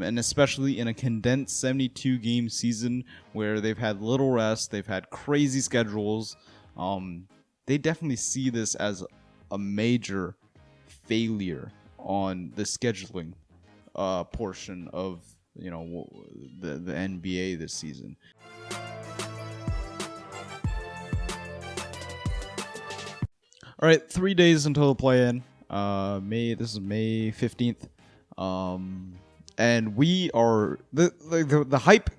and especially in a condensed 72 game season where they've had little rest, they've had crazy schedules. They definitely see this as a major failure on the scheduling portion of the NBA this season. All right, 3 days until the play-in. This is May 15th. And we are the hype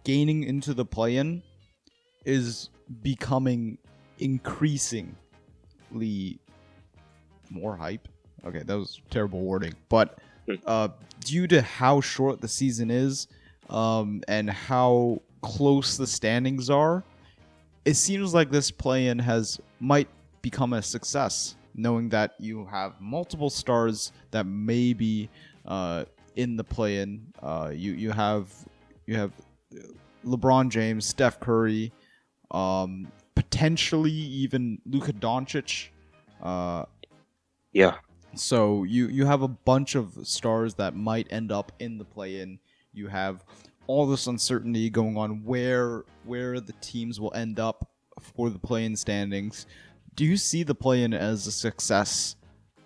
gaining into the play-in is becoming increasingly more hype. Okay, that was terrible wording, but due to how short the season is, and how close the standings are, it seems like this play-in might become a success, knowing that you have multiple stars that may be in the play-in. You have LeBron James, Steph Curry, potentially even Luka Doncic. Yeah. So you have a bunch of stars that might end up in the play-in. You have all this uncertainty going on where the teams will end up for the play-in standings. Do you see the play-in as a success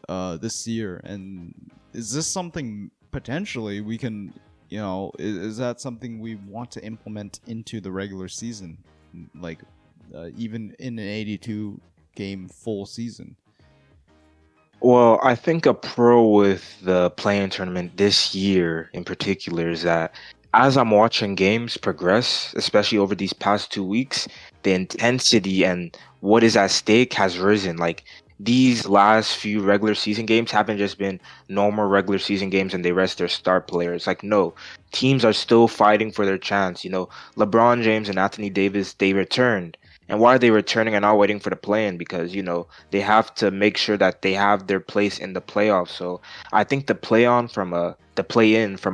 this year? And is this something potentially we can, is that something we want to implement into the regular season, like even in an 82 game full season? Well, I think a pro with the play-in tournament this year in particular is that as I'm watching games progress, especially over these past 2 weeks, the intensity and what is at stake has risen. Like these last few regular season games haven't just been normal regular season games and they rest their star players. Like no, teams are still fighting for their chance. LeBron James and Anthony Davis, they returned. And why are they returning and not waiting for the play-in? Because, they have to make sure that they have their place in the playoffs. So I think the play-in from a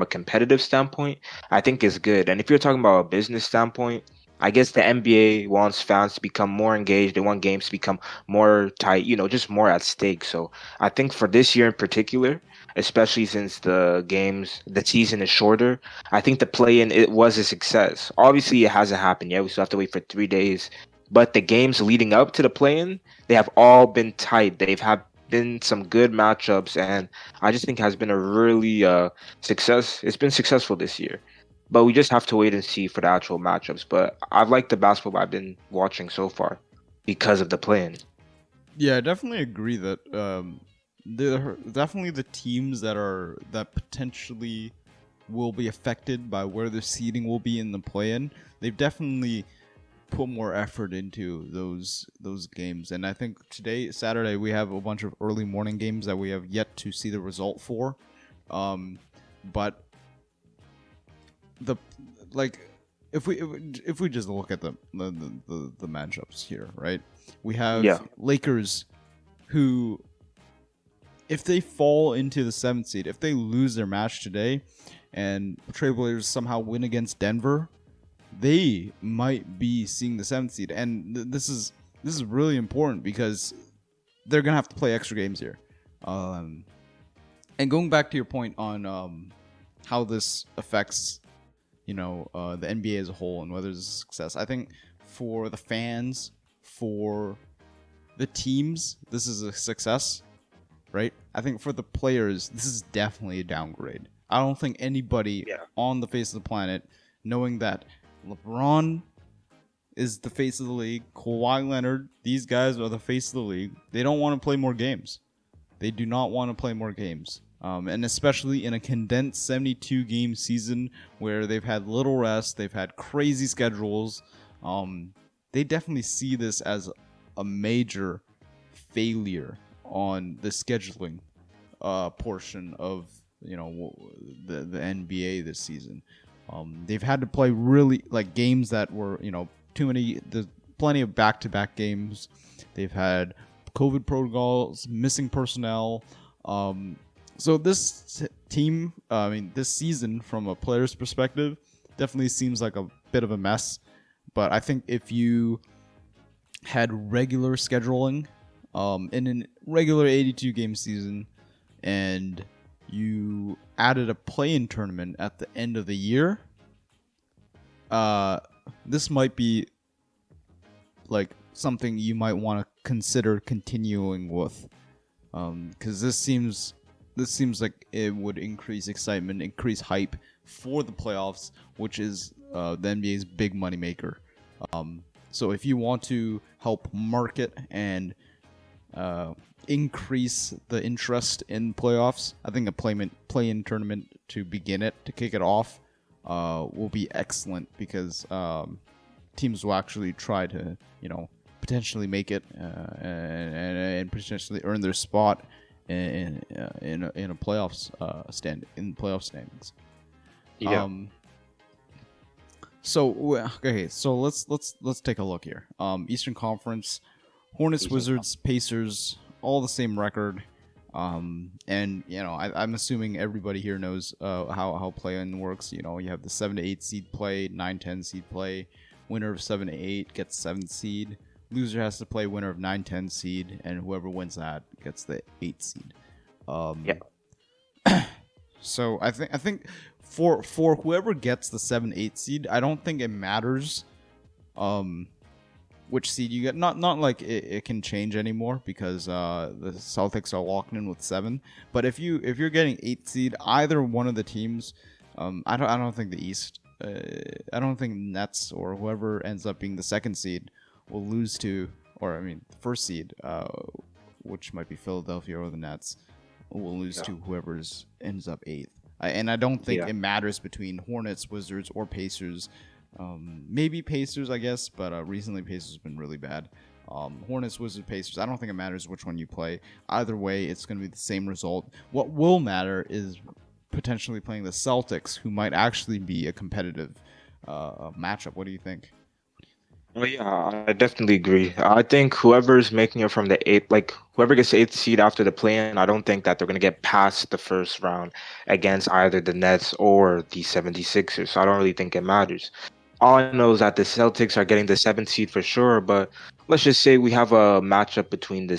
competitive standpoint, I think is good. And if you're talking about a business standpoint, I guess the NBA wants fans to become more engaged. They want games to become more tight, just more at stake. So I think for this year in particular, especially since the season is shorter, I think the play-in, it was a success. Obviously, it hasn't happened yet. We still have to wait for 3 days. But the games leading up to the play-in, they have all been tight. They've had been some good matchups, and I just think has been a really success. It's been successful this year, but we just have to wait and see for the actual matchups. But I've liked the basketball I've been watching so far because of the play-in. Yeah, I definitely agree that there definitely the teams that potentially will be affected by where the seeding will be in the play-in. They've definitely put more effort into those games, and I think Saturday, we have a bunch of early morning games that we have yet to see the result for. But the like if we just look at the matchups here, right? We have Yeah, Lakers, who, if they fall into the 7th seed, if they lose their match today, and Trailblazers somehow win against Denver, they might be seeing the 7th seed. And this is really important because they're gonna have to play extra games here. And going back to your point on how this affects the NBA as a whole and whether it's a success, I think for the fans, for the teams, this is a success, right? I think for the players, this is definitely a downgrade. I don't think anybody yeah, on the face of the planet, knowing that LeBron is the face of the league, Kawhi Leonard, these guys are the face of the league, they don't want to play more games. They do not want to play more games. And especially in a condensed 72 game season where they've had little rest, they've had crazy schedules. They definitely see this as a major failure on the scheduling portion of the NBA this season. They've had to play really like games that were too many. There's plenty of back-to-back games. They've had COVID protocols, missing personnel. So this team, this season, from a player's perspective, definitely seems like a bit of a mess. But I think if you had regular scheduling, in a regular 82 game season, and you added a play-in tournament at the end of the year, this might be like something you might want to consider continuing with, because this seems like it would increase excitement, increase hype for the playoffs, which is the NBA's big moneymaker. So if you want to help market and increase the interest in playoffs, I think a play-in tournament to begin it, to kick it off, will be excellent, because teams will actually try to, potentially make it and potentially earn their spot in a playoffs playoff standings. Yeah. So let's take a look here. Eastern Conference, Hornets, Wizards, Pacers, all the same record. And I'm assuming everybody here knows how play-in works. You have the 7 to 8 seed play, 9-10 seed play. Winner of 7 to 8 gets 7th seed. Loser has to play winner of 9-10 seed, and whoever wins that gets the 8th seed. So I think for whoever gets the 7-8 seed, I don't think it matters which seed you get. Not like it can change anymore, because the Celtics are locked in with 7. But if you're getting 8th seed, either one of the teams, I don't think the East, I don't think Nets or whoever ends up being the 2nd seed will lose to, or I mean the 1st seed, which might be Philadelphia or the Nets, will lose to whoever ends up 8th. And I don't think it matters between Hornets, Wizards, or Pacers. Maybe Pacers, I guess, but recently Pacers have been really bad. Hornets, Wizards, Pacers, I don't think it matters which one you play. Either way, it's going to be the same result. What will matter is potentially playing the Celtics, who might actually be a competitive matchup. What do you think? Well, yeah, I definitely agree. I think whoever's making it from the 8th, like whoever gets the 8th seed after the play-in, I don't think that they're going to get past the first round against either the Nets or the 76ers. So I don't really think it matters. All I know is that the Celtics are getting the 7th seed for sure, but let's just say we have a matchup between the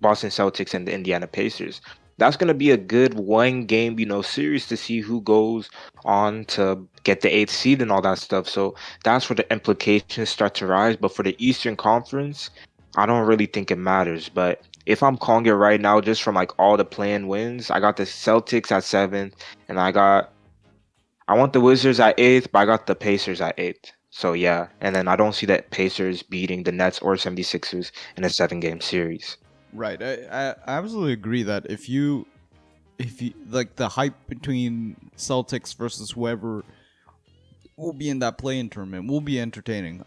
Boston Celtics and the Indiana Pacers. That's going to be a good one-game, series to see who goes on to get the 8th seed and all that stuff. So that's where the implications start to rise. But for the Eastern Conference, I don't really think it matters. But if I'm calling it right now, just from like all the play-in wins, I got the Celtics at 7th, and I want the Wizards at 8th, but I got the Pacers at 8th. So yeah, and then I don't see that Pacers beating the Nets or 76ers in a 7-game series. Right. I absolutely agree that if you like, the hype between Celtics versus whoever will be in that play-in tournament will be entertaining.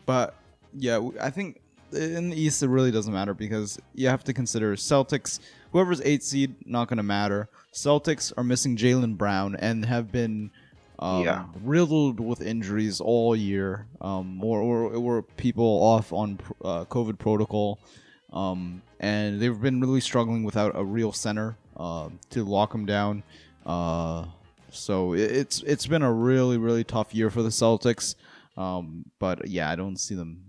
But yeah, I think in the East it really doesn't matter, because you have to consider Celtics. Whoever's 8th seed, not going to matter. Celtics are missing Jaylen Brown and have been riddled with injuries all year. Or people off on COVID protocol. And they've been really struggling without a real center to lock them down. So it's been a really, really tough year for the Celtics. But yeah, I don't see them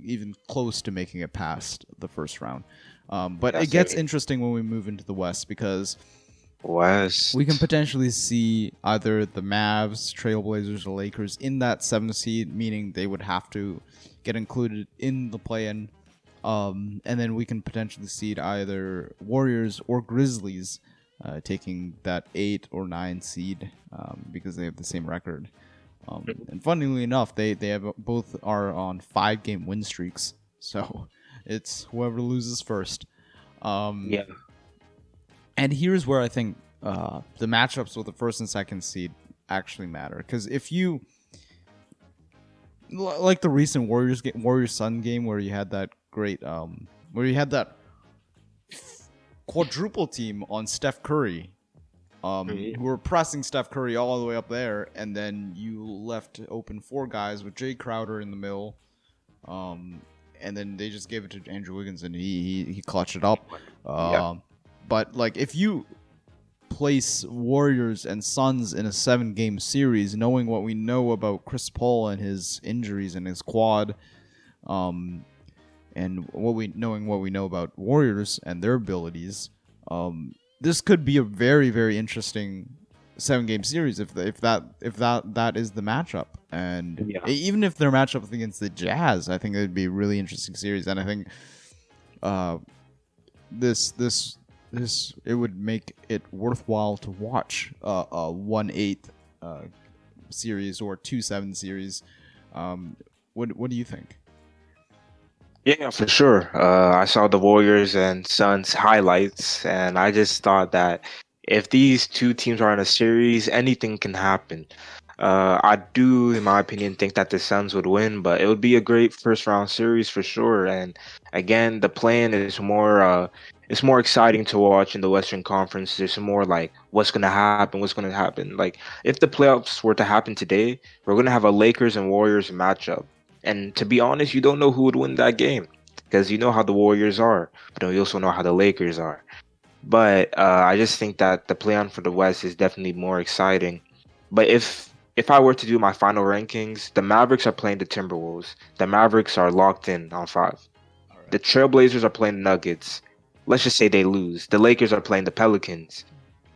even close to making it past the first round. But it gets interesting when we move into the West, because we can potentially see either the Mavs, Trailblazers, or Lakers in that 7th seed, meaning they would have to get included in the play-in. And then we can potentially see either Warriors or Grizzlies taking that 8 or 9 seed, because they have the same record. And funnily enough, they have both are on 5-game win streaks. So it's whoever loses first. And here's where I think the matchups with the 1st and 2nd seed actually matter, because if you like the recent Warriors Sun game, where you had that great where you had that quadruple team on Steph Curry, who were pressing Steph Curry all the way up there, and then you left open 4 guys with Jay Crowder in the middle, and then they just gave it to Andrew Wiggins, and he clutched it up. But like, if you place Warriors and Suns in a 7-game series, knowing what we know about Chris Paul and his injuries and his quad, and knowing what we know about Warriors and their abilities, this could be a very, very interesting 7-game series if that is the matchup. And Yeah. even if their matchup against the Jazz, I think it would be a really interesting series. And I think this it would make it worthwhile to watch a 1-8 series or 2-7 series. What do you think? Yeah, for sure. I saw the Warriors and Suns highlights, and I just thought that if these two teams are in a series, anything can happen. I do, in my opinion, think that the Suns would win, but it would be a great first round series for sure. And again, the plan is more, it's more exciting to watch in the Western Conference. There's more like what's gonna happen, what's gonna happen. Like if the playoffs were to happen today, we're gonna have a Lakers and Warriors matchup. And to be honest, you don't know who would win that game because you know how the Warriors are, but you also know how the Lakers are. But I just think that the play on for the West is definitely more exciting. But if I were to do my final rankings, the Mavericks are playing the Timberwolves. The Mavericks are locked in on 5. All The right. Trailblazers are playing the Nuggets. Let's just say they lose. The Lakers are playing the Pelicans.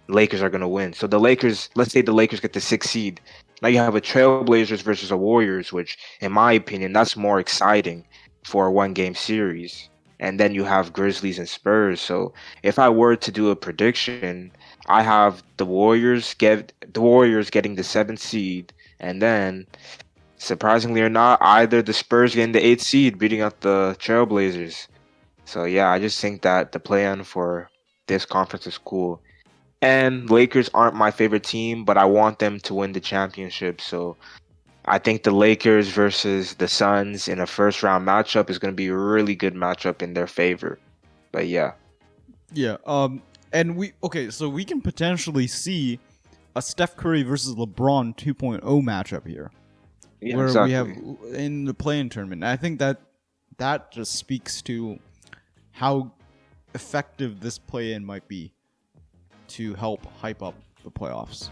Lakers are going to win. So the Lakers, let's say the Lakers get the 6th seed. Now you have a Trailblazers versus a Warriors, which, in my opinion, that's more exciting for a 1-game series. And then you have Grizzlies and Spurs. So if I were to do a prediction, I have the Warriors getting the 7th seed, and then surprisingly or not, either the Spurs getting the 8th seed, beating out the Trailblazers. So yeah, I just think that the plan for this conference is cool. And Lakers aren't my favorite team, but I want them to win the championship. So I think the Lakers versus the Suns in a first round matchup is going to be a really good matchup in their favor. But yeah, Yeah. And so we can potentially see a Steph Curry versus LeBron 2.0 matchup here, yeah, where we have exactly. in the play-in tournament. And I think that just speaks to how effective this play-in might be to help hype up the playoffs.